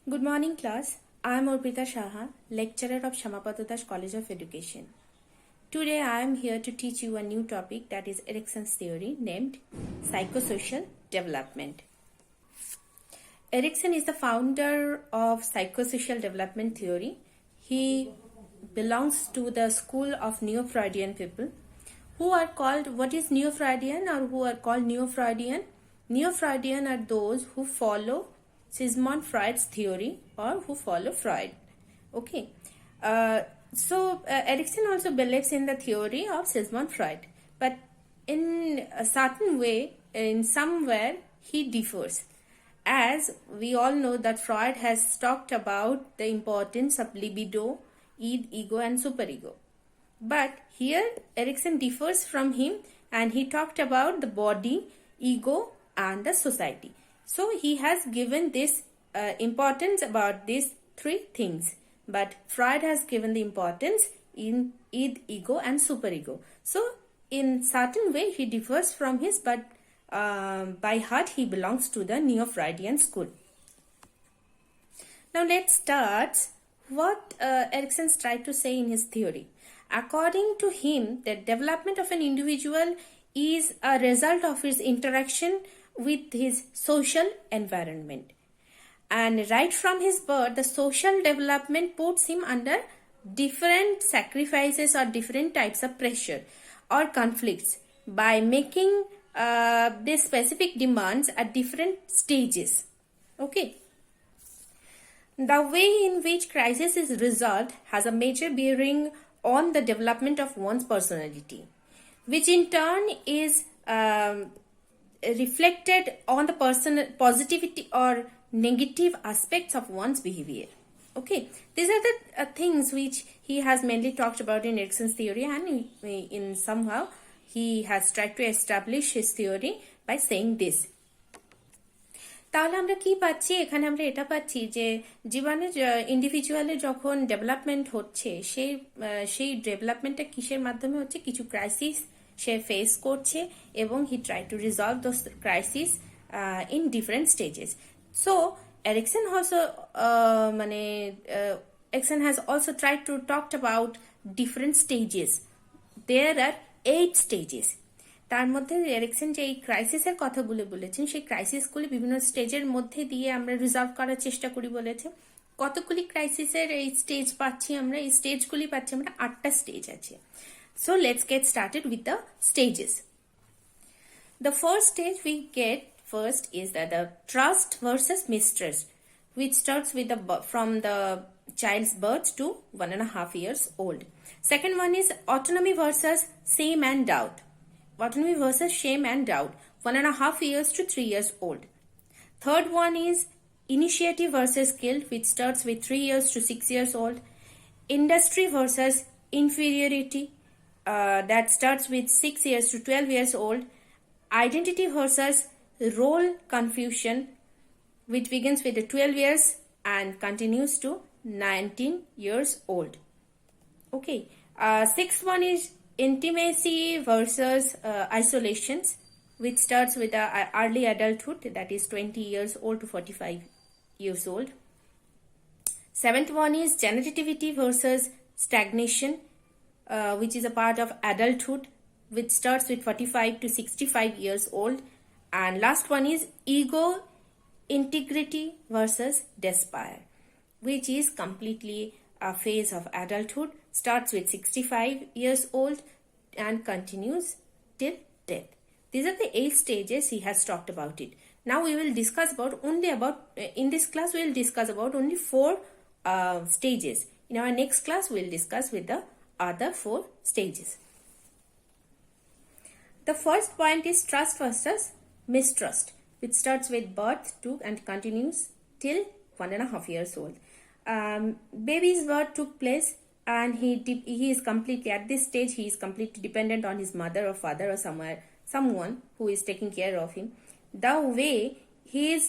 Good morning, class. I am Arpita Shaha, lecturer of Shamapada Das College of Education. Today, I am here to teach you a new topic, that is Erikson's theory, named psychosocial development. Erikson is the founder of psychosocial development theory. He belongs to the school of Neo-Freudian people, who are called, what is Neo-Freudian or who are called Neo-Freudian? Neo-Freudian are those who follow Sigmund Freud's theory or who follow Freud. Okay. Erikson also believes in the theory of Sigmund Freud, but in a certain way, in somewhere, he differs. As we all know that Freud has talked about the importance of libido, id, ego and superego. But here Erikson differs from him and he talked about the body, ego and the society. So he has given this importance about these three things. But Freud has given the importance in id, ego and superego. So in certain way he differs from his, but by heart he belongs to the Neo-Freudian school. Now let's start what Erikson tried to say in his theory. According to him, the development of an individual is a result of his interaction with his social environment. And right from his birth, the social development puts him under different sacrifices or different types of pressure or conflicts by making these specific demands at different stages. Okay. The way in which crisis is resolved has a major bearing on the development of one's personality, which in turn is reflected on the positivity or negative aspects of one's behavior. Okay, these are the things which he has mainly talked about in Erikson's theory, and in somehow he has tried to establish his theory by saying this. তাহলে আমরা কি পাচ্ছি এখানে? আমরা এটা পাচ্ছি যে জীবনের ইন্ডিভিজুয়ালের যখন ডেভেলপমেন্ট হচ্ছে সেই ডেভেলপমেন্টটা কিসের মাধ্যমে হচ্ছে? কিছু ক্রাইসিস সে ফেস করছে এবং হি try to resolve those crisis in different stages. So Erikson also Erikson has also tried to talk about different stages. There are 8 stages. তার মধ্যে এরিকসন যে এই ক্রাইসিসের কথাগুলো বলেছেন, সেই ক্রাইসিসগুলি বিভিন্ন স্টেজের মধ্যে দিয়ে আমরা রিজলভ করার চেষ্টা করি বলেছে। কতগুলি ক্রাইসিসের এই স্টেজ পাচ্ছি আমরা? এই স্টেজগুলি পাচ্ছি আমরা 8টা স্টেজ আছে। So let's get started with the stages. The first stage we get first is that the trust versus mistrust, which starts with from the child's birth to 1.5 years old. Second one is autonomy versus shame and doubt. Autonomy versus shame and doubt, 1.5 years to 3 years old. Third one is initiative versus guilt, which starts with 3 years to 6 years old. Industry versus inferiority, that starts with 6 years to 12 years old. Identity versus role confusion, which begins with the 12 years and continues to 19 years old. Okay. Sixth one is intimacy versus isolations, which starts with the early adulthood, that is 20 years old to 45 years old. Seventh one is generativity versus stagnation, which is a part of adulthood, which starts with 45 to 65 years old. And last one is ego integrity versus despair, which is completely a phase of adulthood, starts with 65 years old and continues till death. These are the 8 stages he has talked about it. Now we will discuss in this class we will discuss about only 4 stages. In our next class we will discuss with the other 4 stages. The first point is trust versus mistrust, which starts with birth to and continues till 1.5 years old. Baby's birth took place and he is completely, at this stage he is completely dependent on his mother or father or someone who is taking care of him. The way his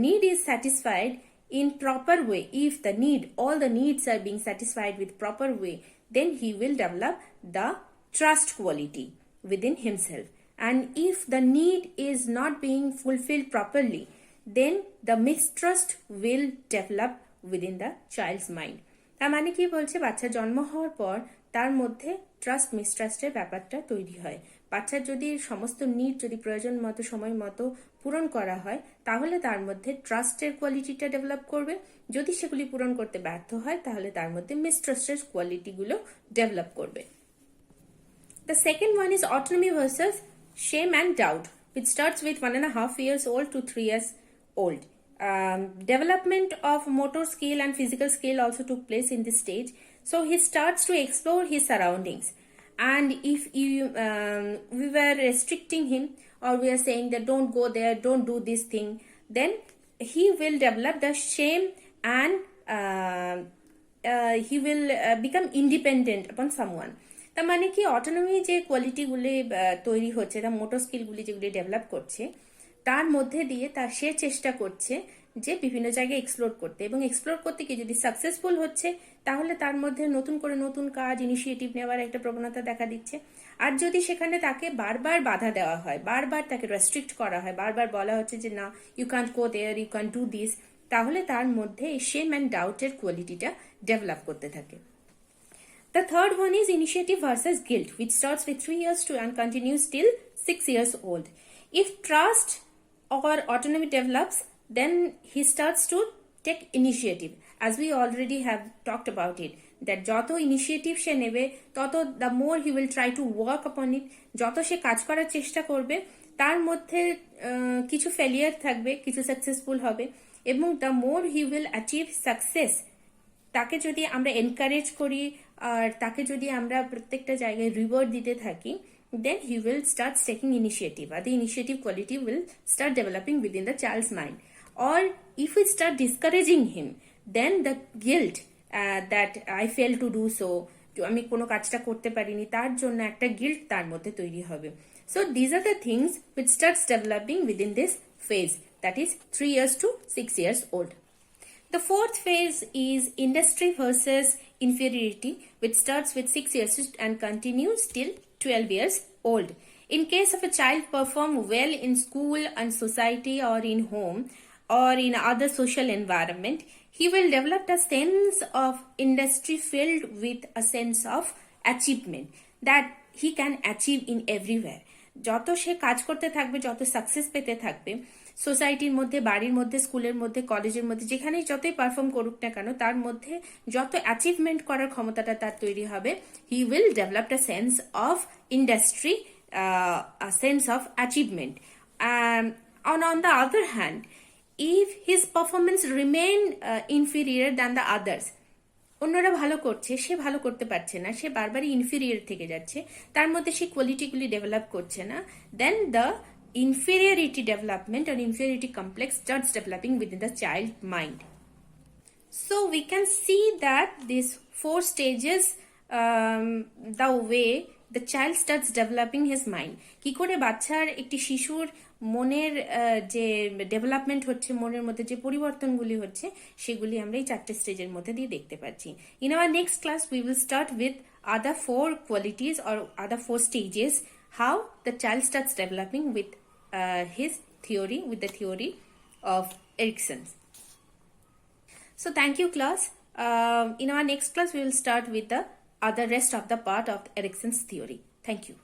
need is satisfied in proper way, if all the needs are being satisfied with proper way, then he will develop the trust quality within himself. And if the need is not being fulfilled properly, then the mistrust will develop within the child's mind. তার মানে কি বলছে, বাচ্চার জন্ম হওয়ার পর তার মধ্যে ট্রাস্ট মিসট্রাস্টের ব্যাপারটা তৈরি হয়। বাচ্চার যদি সমস্ত নিড যদি প্রয়োজন মতো সময় মতো পূরণ করা হয়, তাহলে তার মধ্যে ট্রাস্টের কোয়ালিটিটা ডেভেলপ করবে। যদি সেগুলি পূরণ করতে ব্যর্থ হয়, তাহলে তার মধ্যে মিসট্রাস্টের কোয়ালিটিগুলো ডেভেলপ করবে। The second one is autonomy versus shame and doubt, which starts with 1.5 years old to 3 years old. Development of motor skill and physical skill also took place in this stage. So he starts to explore his surroundings. And if we were restricting him, or we are saying that don't go there, don't do this thing, then he will develop the shame and he will become independent upon someone. তার মানে কি, autonomy যে কোয়ালিটিগুলি তৈরি হচ্ছে, তার motor স্কিলগুলি যেগুলি develop করছে, তার মধ্যে দিয়ে সে চেষ্টা করছে যে বিভিন্ন জায়গায় এক্সপ্লোর করতে, এবং এক্সপ্লোর করতে গিয়ে যদি সাকসেসফুল হচ্ছে, তাহলে তার মধ্যে নতুন করে নতুন কাজ ইনিশিয়েটিভ নেওয়ার একটা প্রবণতা দেখা দিচ্ছে। আর যদি সেখানে তাকে বারবার বাধা দেওয়া হয়, বারবার তাকে রেস্ট্রিক্ট করা হয়, বারবার বলা হচ্ছে যে না, you can't go there, you can't do this, তাহলে তার মধ্যে এই শেম অ্যান্ড ডাউটের কোয়ালিটিটা ডেভেলপ করতে থাকে। The third one is initiative versus guilt, which starts with 3 years to and continues till 6 years old. If trust or autonomy develops, then he starts to take initiative. As we already have talked about it, that যত initiative সে নেবে, তত the more he will try to work upon it. যত সে কাজ করার চেষ্টা করবে, তার মধ্যে কিছু ফেলিয়ার থাকবে, কিছু সাকসেসফুল হবে, এবং the more he will achieve success, তাকে যদি আমরা এনকারেজ করি আর তাকে যদি আমরা প্রত্যেকটা জায়গায় রিওয়ার্ড দিতে থাকি, then he will start taking initiative, or the initiative quality will start developing within the child's mind. Or if we start discouraging him, then the guilt that I failed to do so, আমি কোনো কাজটা করতে পারিনি, তার জন্য একটা guilt তার মধ্যে তৈরি হবে। So these are the things which starts developing within this phase, that is 3 years to 6 years old. The fourth phase is industry versus inferiority, which starts with 6 years and continues till 12 years old. In case of a child perform well in school and society or in home or in other social environment, he will develop a sense of industry filled with a sense of achievement that he can achieve in everywhere. যত সে কাজ করতে থাকবে, যত success পেতে থাকবে, সোসাইটির মধ্যে, বাড়ির মধ্যে, স্কুলের মধ্যে, কলেজের মধ্যে, যেখানেই যতই পারফর্ম করুক না কেন, তার মধ্যে যত অ্যাচিভমেন্ট করার ক্ষমতাটা তার তৈরি হবে, he will develop a sense of industry, a sense of achievement. On the other hand, if his performance remain inferior than the others, অন্যরা ভালো করছে, সে ভালো করতে পারছে না, সে বারবারই ইনফিরিয়র থেকে যাচ্ছে, তার মধ্যে সেই কোয়ালিটিগুলি ডেভেলপ করছে না, দেন the inferiority development or inferiority complex starts developing within the child mind. So we can see that these 4 stages, the way the child starts developing his mind, কি করে বাচ্চার, একটি শিশুর মনের যে ডেভেলপমেন্ট হচ্ছে, মনের মধ্যে যে পরিবর্তনগুলি হচ্ছে, সেগুলি আমরা এই 4টে স্টেজের মধ্যে দিয়ে দেখতে পাচ্ছি। In our next class we will start with other 4 qualities or other 4 stages, how the child starts developing with his theory, with the theory of Erikson. So thank you class. In our next class we will start with the other rest of the part of Erikson's theory. Thank you.